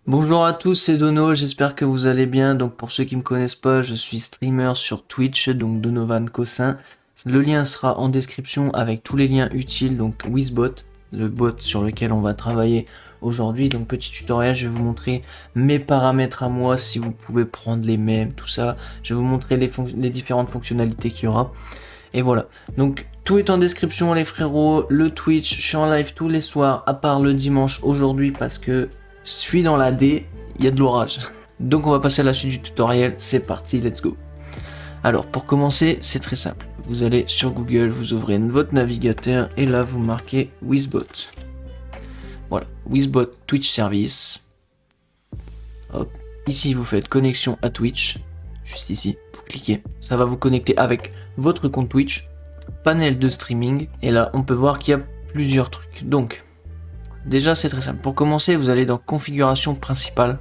Bonjour à tous, c'est Dono, j'espère que vous allez bien. Donc pour ceux qui me connaissent pas, je suis streamer sur Twitch, donc Donovan Cossin. Le lien sera en description avec tous les liens utiles, donc Wizbot, le bot sur lequel on va travailler aujourd'hui. Donc petit tutoriel, je vais vous montrer mes paramètres à moi, si vous pouvez prendre les mêmes, tout ça. Je vais vous montrer les différentes fonctionnalités qu'il y aura. Et voilà, donc tout est en description les frérots, le Twitch, je suis en live tous les soirs, à part le dimanche aujourd'hui parce que je suis dans la D, il y a de l'orage. Donc on va passer à la suite du tutoriel, c'est parti, let's go. Alors pour commencer, c'est très simple. Vous allez sur Google, vous ouvrez votre navigateur et là vous marquez Wizbot. Voilà, Wizbot Twitch Service. Hop, ici vous faites connexion à Twitch, juste ici, vous cliquez. Ça va vous connecter avec votre compte Twitch, panel de streaming, et là on peut voir qu'il y a plusieurs trucs. Donc, déjà c'est très simple. Pour commencer, vous allez dans configuration principale.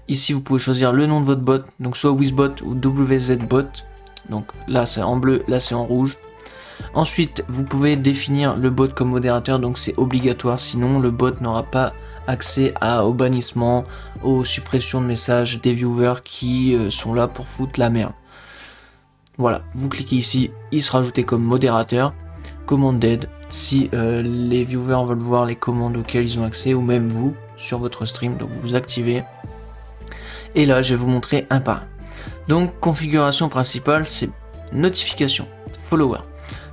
Ici vous pouvez choisir le nom de votre bot, donc soit Wizbot ou WZBot. Donc là c'est en bleu, là c'est en rouge. Ensuite vous pouvez définir le bot comme modérateur, donc c'est obligatoire, sinon le bot n'aura pas accès au bannissement, aux suppressions de messages des viewers qui sont là pour foutre la merde. Voilà, vous cliquez ici, il sera ajouté comme modérateur. Commanded, si les viewers veulent voir les commandes auxquelles ils ont accès, ou même vous, sur votre stream, donc vous activez. Et là, je vais vous montrer un par un. Donc, configuration principale, c'est notification, follower.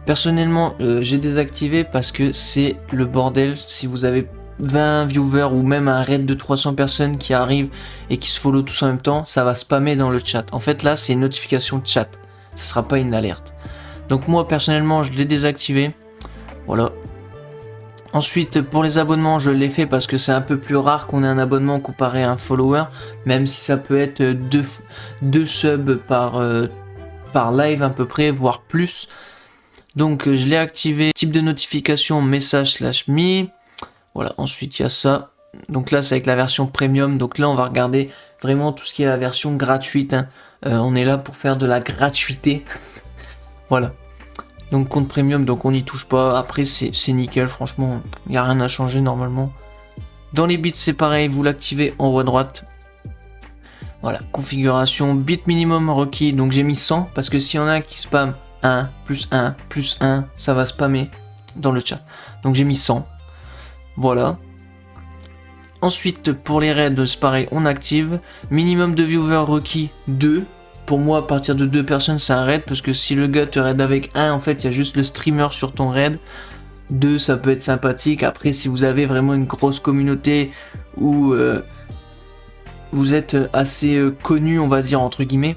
Personnellement, j'ai désactivé parce que c'est le bordel. Si vous avez 20 viewers ou même un raid de 300 personnes qui arrivent et qui se follow tous en même temps, ça va spammer dans le chat. En fait, là, c'est une notification de chat. Ce sera pas une alerte. Donc moi personnellement je l'ai désactivé. Voilà. Ensuite pour les abonnements je l'ai fait parce que c'est un peu plus rare qu'on ait un abonnement comparé à un follower. Même si ça peut être deux subs par live à peu près, voire plus. Donc je l'ai activé. Type de notification message /me. Voilà, ensuite il y a ça. Donc là c'est avec la version premium. Donc là on va regarder vraiment tout ce qui est la version gratuite, hein. On est là pour faire de la gratuité. Voilà. Donc compte premium, donc on n'y touche pas. Après c'est nickel, franchement, il n'y a rien à changer normalement. Dans les bits c'est pareil, vous l'activez en haut à droite. Voilà, configuration, bit minimum requis, donc j'ai mis 100, parce que s'il y en a qui spam 1, plus 1, plus 1, ça va spammer dans le chat. Donc j'ai mis 100. Voilà. Ensuite, pour les raids, c'est pareil, on active. Minimum de viewers requis, 2. Pour moi, à partir de 2 personnes, c'est un raid. Parce que si le gars te raid avec 1, en fait, il y a juste le streamer sur ton raid. 2, ça peut être sympathique. Après, si vous avez vraiment une grosse communauté où vous êtes assez connu, on va dire, entre guillemets,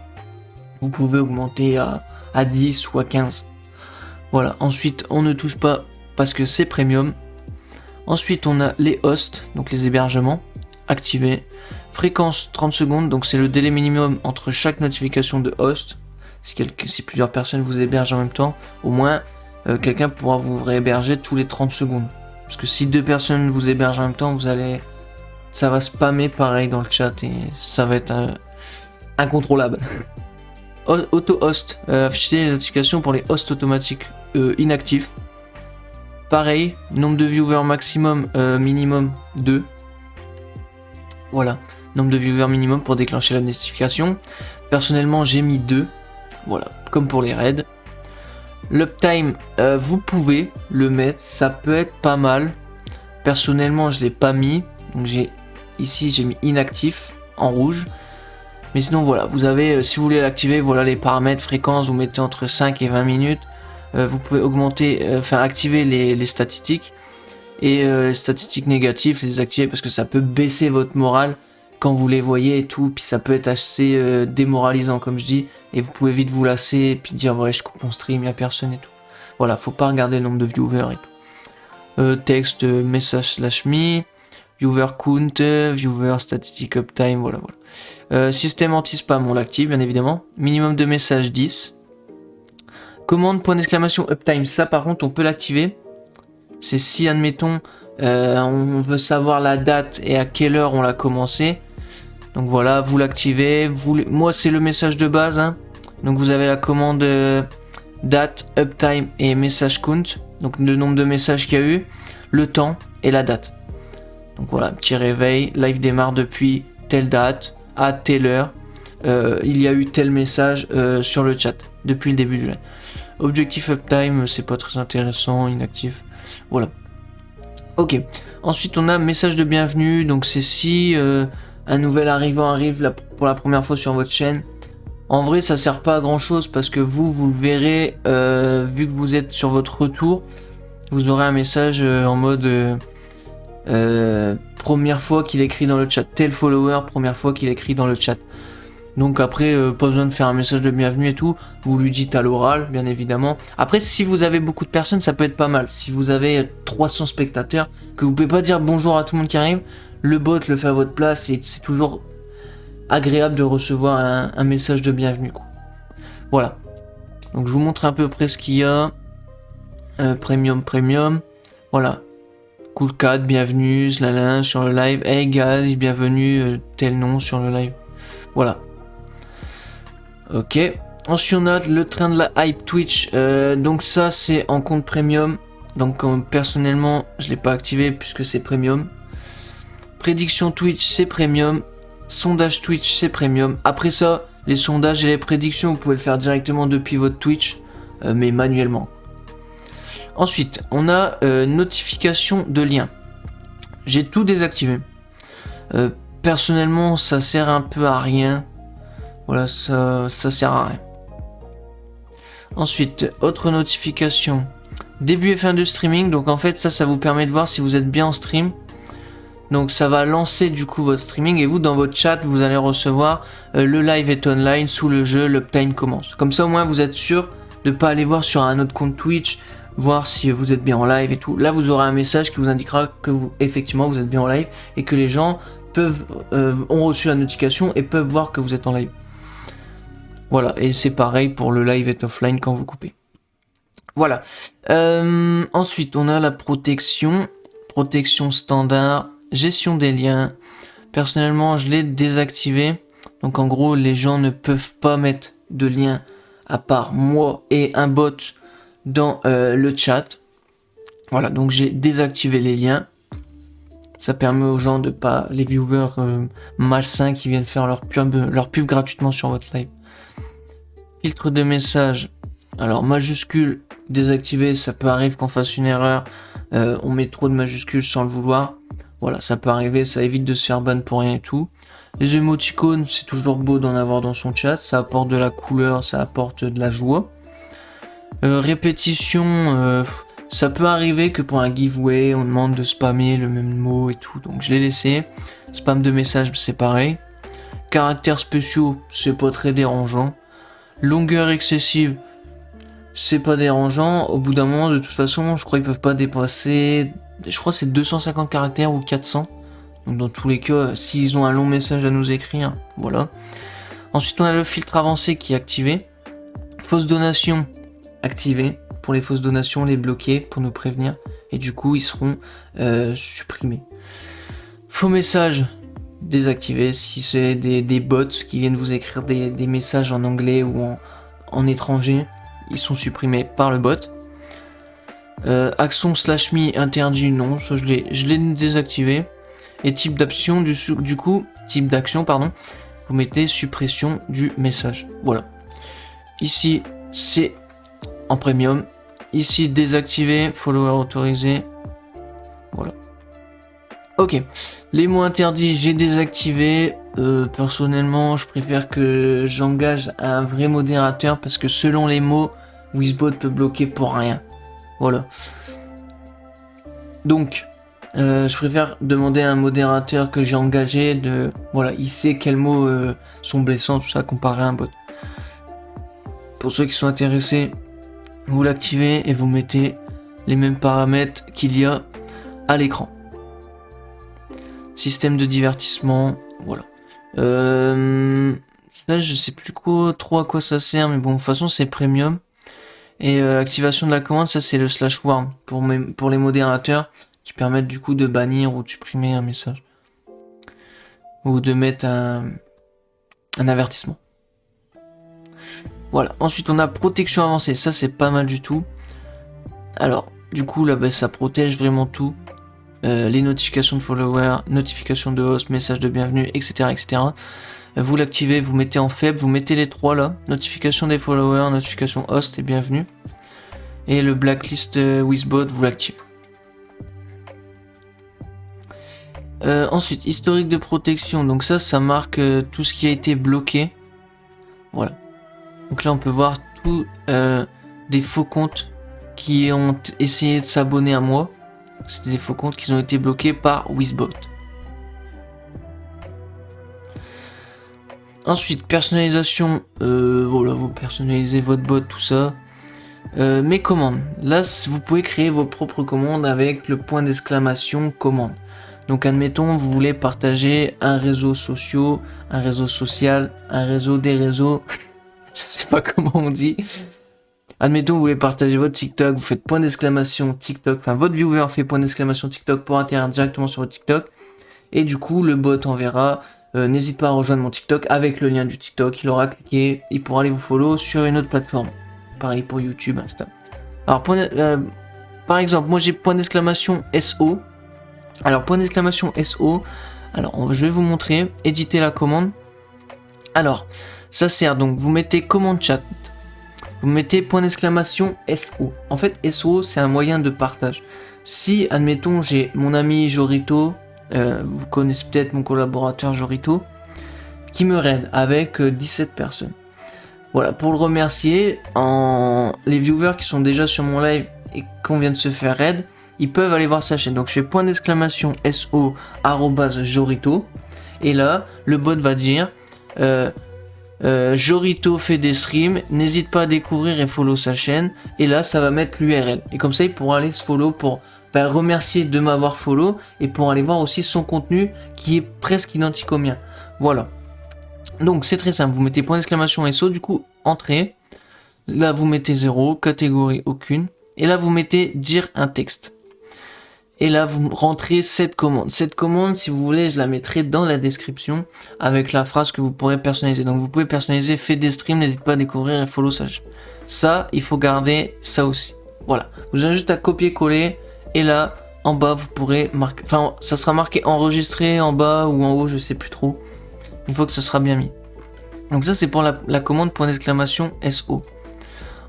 vous pouvez augmenter à 10 ou à 15. Voilà. Ensuite, on ne touche pas parce que c'est premium. Ensuite, on a les hosts, donc les hébergements, activés. Fréquence 30 secondes, donc c'est le délai minimum entre chaque notification de host. Si plusieurs personnes vous hébergent en même temps, au moins quelqu'un pourra vous réhéberger tous les 30 secondes. Parce que si 2 personnes vous hébergent en même temps, ça va spammer pareil dans le chat et ça va être incontrôlable. Auto-host, afficher les notifications pour les hosts automatiques inactifs. Pareil, nombre de viewers maximum, minimum 2. Voilà, nombre de viewers minimum pour déclencher la notification. Personnellement, j'ai mis 2. Voilà, comme pour les raids. L'uptime, vous pouvez le mettre, ça peut être pas mal. Personnellement, je l'ai pas mis. Donc ici, j'ai mis inactif en rouge. Mais sinon, voilà, vous avez, si vous voulez l'activer, voilà les paramètres, fréquence, vous mettez entre 5 et 20 minutes. Vous pouvez activer les statistiques et les statistiques négatives, les désactiver parce que ça peut baisser votre morale quand vous les voyez et tout, puis ça peut être assez démoralisant comme je dis, et vous pouvez vite vous lasser et puis dire ouais je coupe mon stream, y a personne et tout. Voilà, faut pas regarder le nombre de viewers et tout. Texte, message /me, viewer count, viewer statistique uptime, voilà. Système anti-spam, on l'active bien évidemment. Minimum de messages 10. Commande point d'exclamation uptime, ça par contre on peut l'activer. C'est si admettons on veut savoir la date et à quelle heure on l'a commencé. Donc voilà, vous l'activez. Moi c'est le message de base, hein. Donc vous avez la commande date, uptime et message count. Donc le nombre de messages qu'il y a eu, le temps et la date. Donc voilà, petit réveil, live démarre depuis telle date, à telle heure, il y a eu tel message sur le chat, depuis le début du live. Objectif uptime, c'est pas très intéressant, inactif, voilà. Ok, ensuite on a message de bienvenue, donc c'est si un nouvel arrivant arrive pour la première fois sur votre chaîne. En vrai ça sert pas à grand chose parce que vous le verrez, vu que vous êtes sur votre retour, vous aurez un message en mode première fois qu'il écrit dans le chat, tel follower, première fois qu'il écrit dans le chat. Donc après, pas besoin de faire un message de bienvenue et tout, vous lui dites à l'oral, bien évidemment. Après, si vous avez beaucoup de personnes, ça peut être pas mal. Si vous avez 300 spectateurs, que vous pouvez pas dire bonjour à tout le monde qui arrive, le bot le fait à votre place et c'est toujours agréable de recevoir un message de bienvenue, quoi. Voilà. Donc je vous montre à peu près ce qu'il y a. Premium. Voilà. Cool 4, bienvenue, Slalin sur le live. Hey guys, bienvenue, tel nom sur le live. Voilà. Ok. Ensuite, on a le train de la hype Twitch. Donc ça, c'est en compte premium. Donc personnellement, je l'ai pas activé puisque c'est premium. Prédiction Twitch, c'est premium. Sondage Twitch, c'est premium. Après ça, les sondages et les prédictions, vous pouvez le faire directement depuis votre Twitch, mais manuellement. Ensuite, on a notification de liens. J'ai tout désactivé. Personnellement, ça sert un peu à rien. Voilà, ça sert à rien. Ensuite, autre notification. Début et fin de streaming. Donc en fait, ça vous permet de voir si vous êtes bien en stream. Donc ça va lancer du coup votre streaming et vous dans votre chat vous allez recevoir le live est online sous le jeu, l'uptime commence. Comme ça au moins vous êtes sûr de pas aller voir sur un autre compte Twitch, voir si vous êtes bien en live et tout. Là vous aurez un message qui vous indiquera que effectivement vous êtes bien en live et que les gens ont reçu la notification et peuvent voir que vous êtes en live. Voilà, et c'est pareil pour le live est offline quand vous coupez. Voilà. Ensuite on a la protection standard. Gestion des liens, personnellement je l'ai désactivé, donc en gros les gens ne peuvent pas mettre de lien à part moi et un bot dans le chat. Voilà, donc j'ai désactivé les liens, ça permet aux gens de pas, les viewers malsains qui viennent faire leur pub gratuitement sur votre live. Filtre de message, alors majuscule désactivé, ça peut arriver qu'on fasse une erreur, on met trop de majuscules sans le vouloir. Voilà, ça peut arriver, ça évite de se faire ban pour rien et tout. Les émoticônes, c'est toujours beau d'en avoir dans son chat, ça apporte de la couleur, ça apporte de la joie. Répétition, ça peut arriver que pour un giveaway, on demande de spammer le même mot et tout, donc je l'ai laissé. Spam de messages, c'est pareil. Caractères spéciaux, c'est pas très dérangeant. Longueur excessive, c'est pas dérangeant. Au bout d'un moment, de toute façon, je crois qu'ils peuvent pas dépasser... Je crois que c'est 250 caractères ou 400. Donc dans tous les cas, s'ils ont un long message à nous écrire, voilà. Ensuite, on a le filtre avancé qui est activé. Fausse donation activé. Pour les fausses donations, les bloquer pour nous prévenir. Et du coup, ils seront supprimés. Faux messages désactivé. Si c'est des bots qui viennent vous écrire des messages en anglais ou en étranger, ils sont supprimés par le bot. Action /me interdit, non, ça je l'ai désactivé. Et type d'action, du coup, type d'action, pardon, vous mettez suppression du message. Voilà. Ici, c'est en premium. Ici, désactivé, follower autorisé. Voilà. Ok. Les mots interdits, j'ai désactivé. Personnellement, je préfère que j'engage un vrai modérateur parce que selon les mots, Wizbot peut bloquer pour rien. Voilà. Donc, je préfère demander à un modérateur que j'ai engagé voilà, il sait quels mots sont blessants, tout ça, comparé à un bot. Pour ceux qui sont intéressés, vous l'activez et vous mettez les mêmes paramètres qu'il y a à l'écran. Système de divertissement, voilà. Ça, je sais plus trop à quoi ça sert, mais bon, de toute façon, c'est premium. Et activation de la commande, ça c'est le /warn pour les modérateurs qui permettent du coup de bannir ou de supprimer un message. Ou de mettre un avertissement. Voilà, ensuite on a protection avancée, ça c'est pas mal du tout. Alors, du coup là ça protège vraiment tout. les notifications de followers, notifications de host, messages de bienvenue, etc. etc. Vous l'activez, vous mettez en faible, vous mettez les trois là, notification des followers, notification host et bienvenue. Et le blacklist Wizbot, vous l'activez. Ensuite, historique de protection, donc ça marque tout ce qui a été bloqué. Voilà. Donc là on peut voir tous des faux comptes qui ont essayé de s'abonner à moi. C'était des faux comptes qui ont été bloqués par Wizbot. Ensuite, personnalisation, voilà, vous personnalisez votre bot, tout ça. Mes commandes. Là, vous pouvez créer vos propres commandes avec le point d'exclamation commande. Donc, admettons, vous voulez partager un réseau social, un réseau des réseaux. Je sais pas comment on dit. Admettons, vous voulez partager votre TikTok, vous faites point d'exclamation TikTok, enfin, votre viewer fait point d'exclamation TikTok pour atterrir directement sur votre TikTok. Et du coup, le bot enverra. N'hésite pas à rejoindre mon TikTok avec le lien du TikTok. Il aura cliqué, il pourra aller vous follow sur une autre plateforme. Pareil pour YouTube, Insta. Alors, par exemple, moi j'ai point d'exclamation SO. Alors, point d'exclamation SO. Alors, je vais vous montrer. Éditer la commande. Alors, ça sert donc, vous mettez commande chat. Vous mettez point d'exclamation SO. En fait, SO, c'est un moyen de partage. Si, admettons, j'ai mon ami Jorito. Vous connaissez peut-être mon collaborateur Jorito qui me raid avec 17 personnes. Voilà, pour le remercier, les viewers qui sont déjà sur mon live et qu'on vient de se faire raid, ils peuvent aller voir sa chaîne. Donc je fais point d'exclamation SO @Jorito et là le bot va dire Jorito fait des streams, n'hésite pas à découvrir et follow sa chaîne, et là ça va mettre l'URL et comme ça il pourra aller se follow pour remercier de m'avoir follow et pour aller voir aussi son contenu qui est presque identique au mien. Voilà. Donc c'est très simple, vous mettez point d'exclamation SO, du coup entrée, là vous mettez 0, catégorie aucune, et là vous mettez dire un texte. Et là vous rentrez cette commande. Cette commande, si vous voulez, je la mettrai dans la description avec la phrase que vous pourrez personnaliser. Donc vous pouvez personnaliser, fait des streams, n'hésite pas à découvrir et follow ça. Ça, il faut garder ça aussi. Voilà, vous avez juste à copier-coller. Et là, en bas, vous pourrez marquer... Enfin, ça sera marqué enregistré en bas ou en haut, je sais plus trop. Il faut que ce sera bien mis. Donc ça, c'est pour la commande point d'exclamation SO.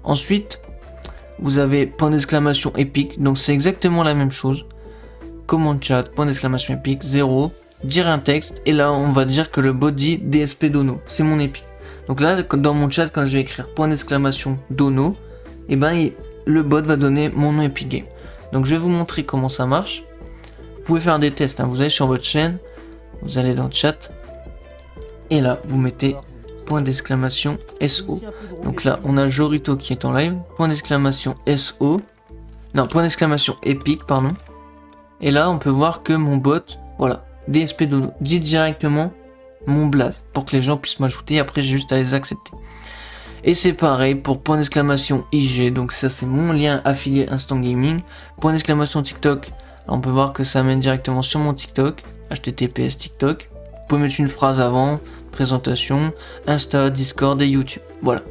Ensuite, vous avez point d'exclamation Epic. Donc c'est exactement la même chose. Commande chat, point d'exclamation Epic, 0. Dire un texte. Et là, on va dire que le bot dit DSP Dono. C'est mon Epic. Donc là, dans mon chat, quand je vais écrire point d'exclamation Dono, et ben, le bot va donner mon nom Epic Game. Donc je vais vous montrer comment ça marche. Vous pouvez faire des tests, hein. Vous allez sur votre chaîne, vous allez dans le chat, et là vous mettez point d'exclamation SO. Donc là on a Jorito qui est en live, point d'exclamation SO, non point d'exclamation Epic pardon. Et là on peut voir que mon bot, voilà, DSP Dono, dit directement mon blaze pour que les gens puissent m'ajouter, après j'ai juste à les accepter. Et c'est pareil pour point d'exclamation IG, donc ça c'est mon lien affilié Instant Gaming. Point d'exclamation TikTok, on peut voir que ça mène directement sur mon TikTok, https TikTok. Vous pouvez mettre une phrase avant, présentation, Insta, Discord et YouTube. Voilà.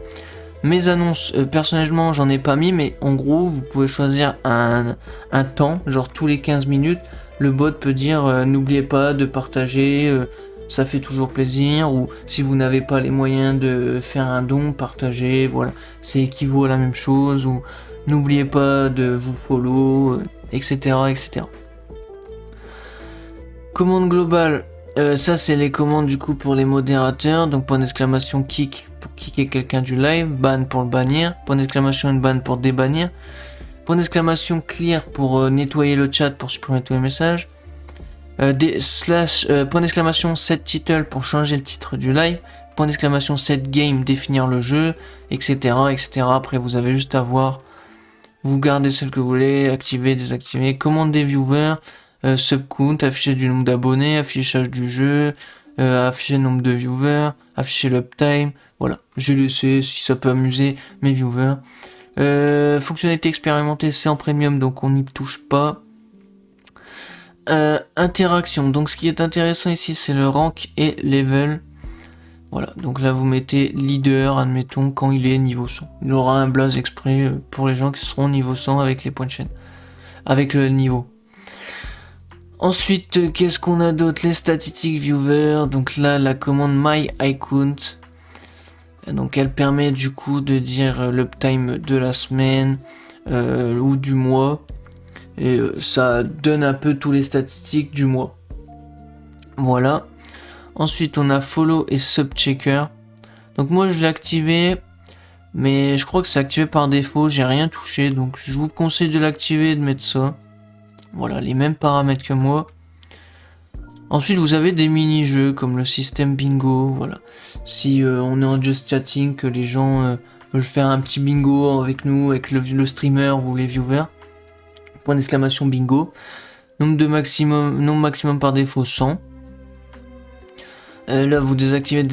Mes annonces, personnellement j'en ai pas mis, mais en gros vous pouvez choisir un temps, genre tous les 15 minutes, le bot peut dire n'oubliez pas de partager... ça fait toujours plaisir, ou si vous n'avez pas les moyens de faire un don, partagez, voilà, c'est équivaut à la même chose, ou n'oubliez pas de vous follow, etc. etc. Commande globale, ça c'est les commandes du coup pour les modérateurs, donc point d'exclamation kick pour kicker quelqu'un du live, ban pour le bannir, point d'exclamation ban pour débannir, point d'exclamation clear pour nettoyer le chat pour supprimer tous les messages, point d'exclamation set title pour changer le titre du live, point d'exclamation set game définir le jeu, etc. etc. Après vous avez juste à voir, vous gardez celle que vous voulez, activer, désactiver, commande des viewers, subcount, afficher du nombre d'abonnés, affichage du jeu, afficher le nombre de viewers, afficher l'uptime, voilà, j'ai laissé si ça peut amuser mes viewers. Fonctionnalité expérimentée, c'est en premium donc on n'y touche pas. Interaction, donc ce qui est intéressant ici c'est le rank et level. Voilà, donc là vous mettez leader, admettons, quand il est niveau 100. Il aura un blaze exprès pour les gens qui seront niveau 100 avec les points de chaîne, avec le niveau. Ensuite, qu'est-ce qu'on a d'autre? Les statistiques viewer. Donc là, la commande my icount. Donc elle permet du coup de dire l'uptime de la semaine ou du mois. Et ça donne un peu tous les statistiques du mois. Voilà. Ensuite, on a follow et sub checker. Donc moi, je l'ai activé. Mais je crois que c'est activé par défaut. J'ai rien touché. Donc je vous conseille de l'activer et de mettre ça. Voilà, les mêmes paramètres que moi. Ensuite, vous avez des mini-jeux comme le système bingo. Voilà. Si on est en just chatting, que les gens veulent faire un petit bingo avec nous, avec le streamer ou les viewers. Point d'exclamation bingo. Nombre maximum par défaut 100. Là, vous désactivez,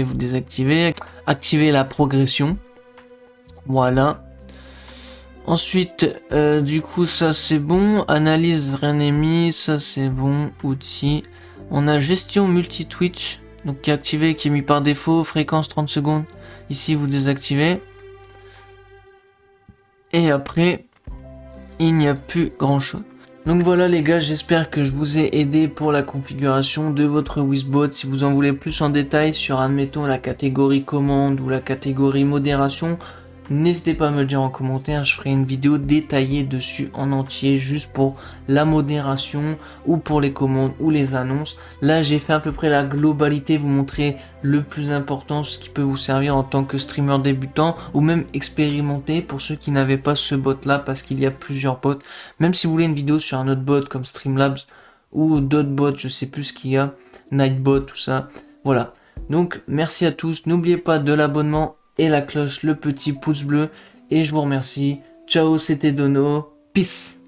vous désactivez. Activez la progression. Voilà. Ensuite, du coup, ça c'est bon. Analyse rien n'est mis, ça c'est bon. Outils. On a gestion multi-twitch, donc qui est activé, qui est mis par défaut. Fréquence 30 secondes. Ici, vous désactivez. Et après, il n'y a plus grand chose. Donc voilà les gars, j'espère que je vous ai aidé pour la configuration de votre Wizbot. Si vous en voulez plus en détail sur, admettons, la catégorie commande ou la catégorie modération, n'hésitez pas à me le dire en commentaire, je ferai une vidéo détaillée dessus en entier, juste pour la modération ou pour les commandes ou les annonces. Là j'ai fait à peu près la globalité, vous montrer le plus important, ce qui peut vous servir en tant que streamer débutant ou même expérimenté pour ceux qui n'avaient pas ce bot là, parce qu'il y a plusieurs bots. Même si vous voulez une vidéo sur un autre bot comme Streamlabs ou d'autres bots, je sais plus ce qu'il y a, Nightbot, tout ça, voilà. Donc merci à tous, n'oubliez pas de l'abonnement et la cloche, le petit pouce bleu, et je vous remercie. Ciao, c'était Dono, peace.